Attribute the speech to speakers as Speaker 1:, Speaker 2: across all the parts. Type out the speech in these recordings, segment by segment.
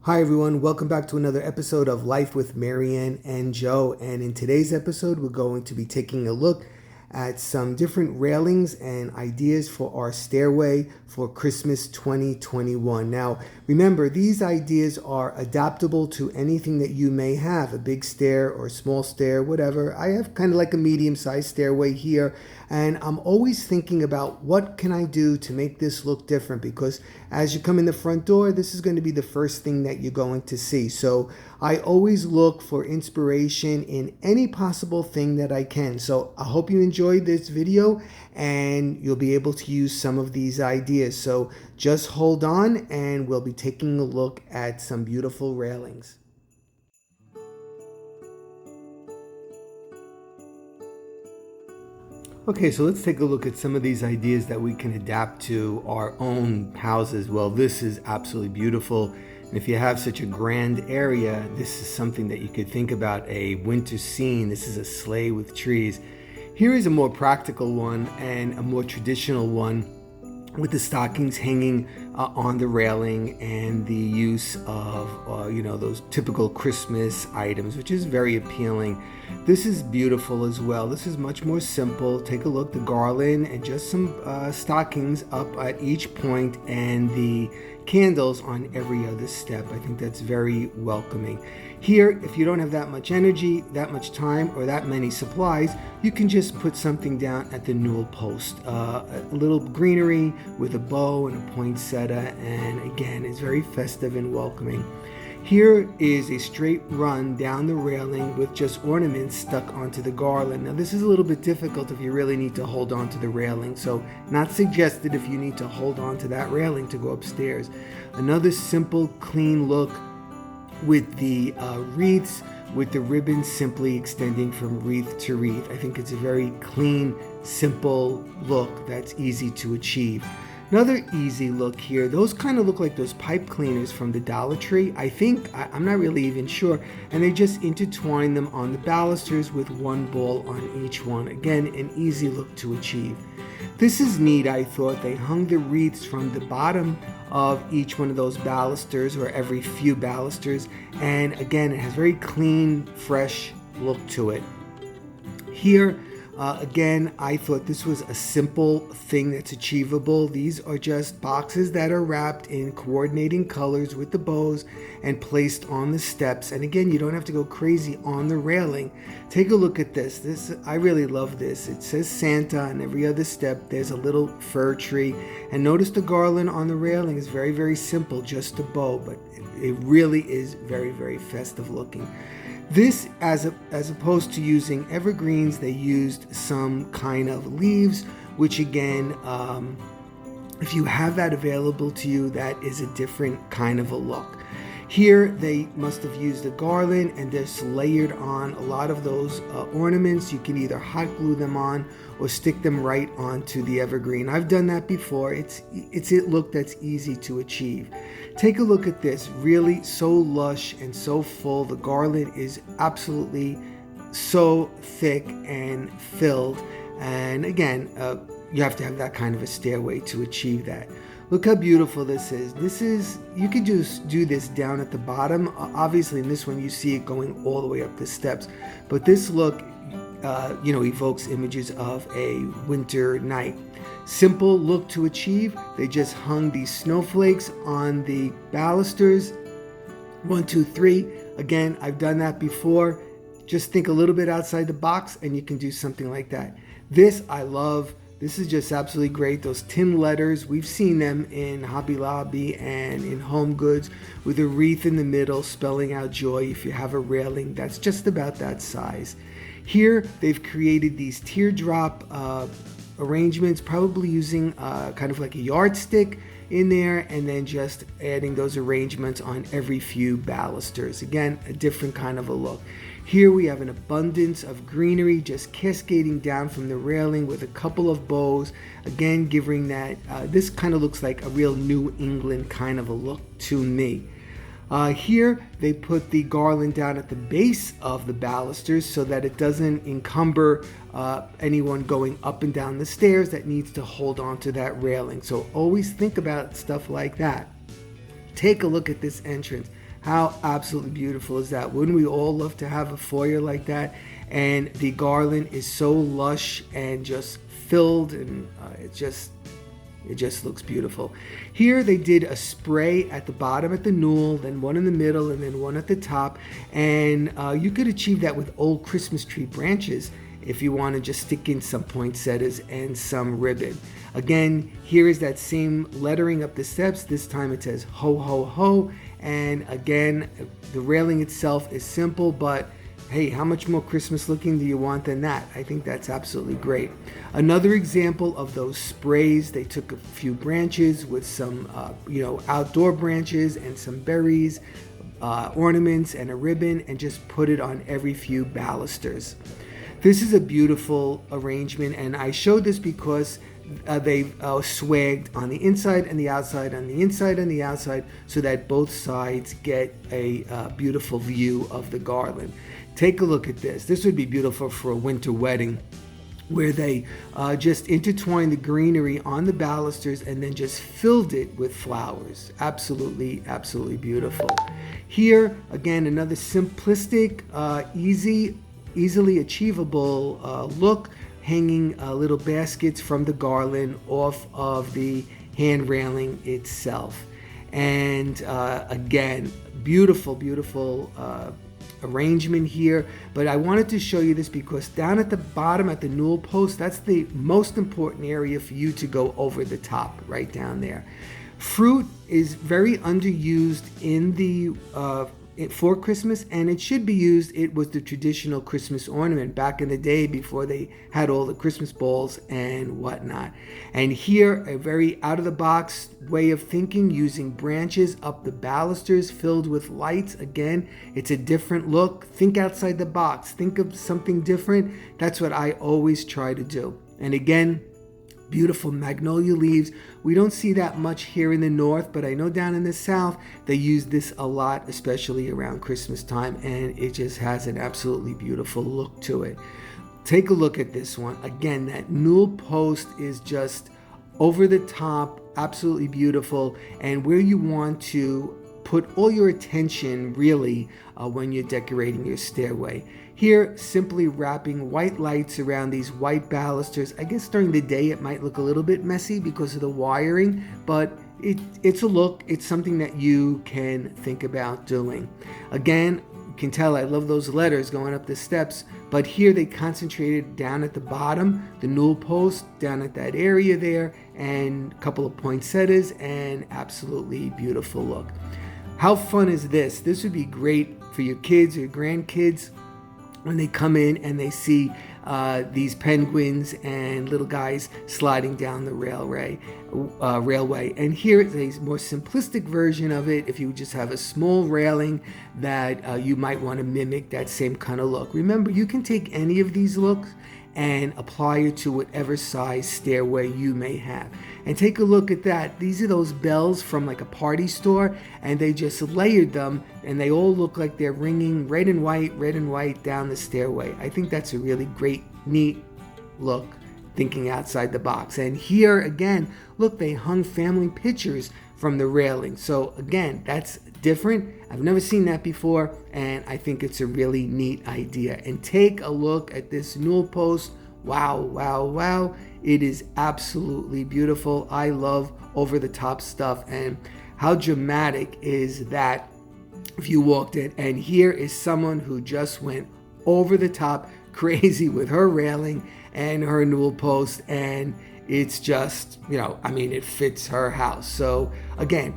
Speaker 1: Hi everyone, welcome back to another episode of Life with Marianne and Joe. And in today's episode, we're going to be taking a look at some different railings and ideas for our stairway for Christmas 2021. Now, remember, these ideas are adaptable to anything that you may have, a big stair or a small stair, whatever. I have kind of like a medium-sized stairway here, and I'm always thinking about what can I do to make this look different, because as you come in the front door, this is going to be the first thing that you're going to see. So I always look for inspiration in any possible thing that I can. So I hope you enjoyed this video and you'll be able to use some of these ideas. So just hold on and we'll be taking a look at some beautiful railings. Okay, so let's take a look at some of these ideas that we can adapt to our own houses. Well, this is absolutely beautiful. And if you have such a grand area, this is something that you could think about, a winter scene. This is a sleigh with trees. Here is a more practical one and a more traditional one with the stockings hanging on the railing and the use of, those typical Christmas items, which is very appealing. This is beautiful as well. This is much more simple. Take a look, the garland and just some stockings up at each point and the candles on every other step. I think that's very welcoming. Here, if you don't have that much energy, that much time, or that many supplies, you can just put something down at the newel post. A little greenery with a bow and a poinsettia, and again, it's very festive and welcoming. Here is a straight run down the railing with just ornaments stuck onto the garland. Now this is a little bit difficult if you really need to hold on to the railing, so not suggested if you need to hold on to that railing to go upstairs. Another simple, clean look with the wreaths, with the ribbons simply extending from wreath to wreath. I think it's a very clean, simple look that's easy to achieve. Another easy look here, those kind of look like those pipe cleaners from the Dollar Tree. I'm not really even sure. And they just intertwine them on the balusters with one ball on each one. Again, an easy look to achieve. This is neat, I thought. They hung the wreaths from the bottom of each one of those balusters, or every few balusters. And again, it has very clean, fresh look to it. Here, again, I thought this was a simple thing that's achievable. These are just boxes that are wrapped in coordinating colors with the bows and placed on the steps. And again, you don't have to go crazy on the railing. Take a look at this. I really love this. It says Santa on every other step. There's a little fir tree. And notice the garland on the railing is very, very simple, just a bow, but it really is very, very festive looking. This, as opposed to using evergreens, they used some kind of leaves, which again, if you have that available to you, that is a different kind of a look. Here, they must have used a garland and just layered on a lot of those ornaments. You can either hot glue them on or stick them right onto the evergreen. I've done that before. It's a look that's easy to achieve. Take a look at this, really so lush and so full. The garland is absolutely so thick and filled. And again, you have to have that kind of a stairway to achieve that. Look how beautiful this is. You could just do this down at the bottom. Obviously in this one you see it going all the way up the steps. But this look, evokes images of a winter night. Simple look to achieve. They just hung these snowflakes on the balusters. 1, 2, 3. Again, I've done that before. Just think a little bit outside the box and you can do something like that. This I love. This is just absolutely great. Those tin letters, we've seen them in Hobby Lobby and in Home Goods with a wreath in the middle spelling out joy. If you have a railing, that's just about that size. Here, they've created these teardrop arrangements, probably using kind of like a yardstick in there, and then just adding those arrangements on every few balusters. Again, a different kind of a look. Here we have an abundance of greenery just cascading down from the railing with a couple of bows. Again, giving that, this kind of looks like a real New England kind of a look to me. Here they put the garland down at the base of the balusters so that it doesn't encumber anyone going up and down the stairs that needs to hold on to that railing. So always think about stuff like that. Take a look at this entrance. How absolutely beautiful is that? Wouldn't we all love to have a foyer like that? And the garland is so lush and just filled, and it just looks beautiful. Here they did a spray at the bottom at the newel, then one in the middle, and then one at the top. And you could achieve that with old Christmas tree branches if you want to just stick in some poinsettias and some ribbon. Again, here is that same lettering up the steps. This time it says ho, ho, ho. And again, the railing itself is simple, but hey, how much more Christmas looking do you want than that? I think that's absolutely great. Another example of those sprays, they took a few branches with some outdoor branches and some berries, ornaments and a ribbon, and just put it on every few balusters. This is a beautiful arrangement, and I showed this because they swagged on the inside and the outside, on the inside and the outside, so that both sides get a beautiful view of the garland. Take a look at this. This would be beautiful for a winter wedding, where they just intertwined the greenery on the balusters and then just filled it with flowers. Absolutely, absolutely beautiful. Here, again, another simplistic, easily achievable look, hanging little baskets from the garland off of the hand railing itself. And again, beautiful arrangement here. But I wanted to show you this because down at the bottom at the newel post, that's the most important area for you to go over the top, right down there. Fruit is very underused in the for Christmas, and it should be used. It was the traditional Christmas ornament back in the day before they had all the Christmas balls and whatnot. And here, a very out-of-the-box way of thinking, using branches up the balusters filled with lights. Again, it's a different look. Think outside the box. Think of something different. That's what I always try to do. And again, beautiful magnolia leaves. We don't see that much here in the north, but I know down in the south they use this a lot, especially around Christmas time, and it just has an absolutely beautiful look to it. Take a look at this one. Again, that newel post is just over the top, absolutely beautiful, and where you want to put all your attention really when you're decorating your stairway. Here, simply wrapping white lights around these white balusters. I guess during the day it might look a little bit messy because of the wiring, but it's a look. It's something that you can think about doing. Again, you can tell I love those letters going up the steps, but here they concentrated down at the bottom, the newel post, down at that area there, and a couple of poinsettias, and absolutely beautiful look. How fun is this? This would be great for your kids or your grandkids when they come in and they see these penguins and little guys sliding down the railway. And here is a more simplistic version of it. If you just have a small railing that you might want to mimic that same kind of look. Remember, you can take any of these looks and apply it to whatever size stairway you may have. And take a look at that. These are those bells from like a party store, and they just layered them, and they all look like they're ringing red and white down the stairway. I think that's a really great, neat look, thinking outside the box. And here again, look, they hung family pictures from the railing. So again, that's different. I've never seen that before, and I think it's a really neat idea. And take a look at this newel post. Wow, wow, wow. It is absolutely beautiful. I love over-the-top stuff. And how dramatic is that if you walked in? And here is someone who just went over the top crazy with her railing and her newel post, and it's just, it fits her house. So again,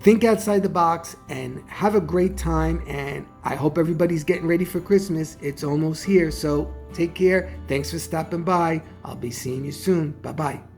Speaker 1: think outside the box and have a great time, and I hope everybody's getting ready for Christmas. It's almost here, so take care. Thanks for stopping by. I'll be seeing you soon. Bye-bye.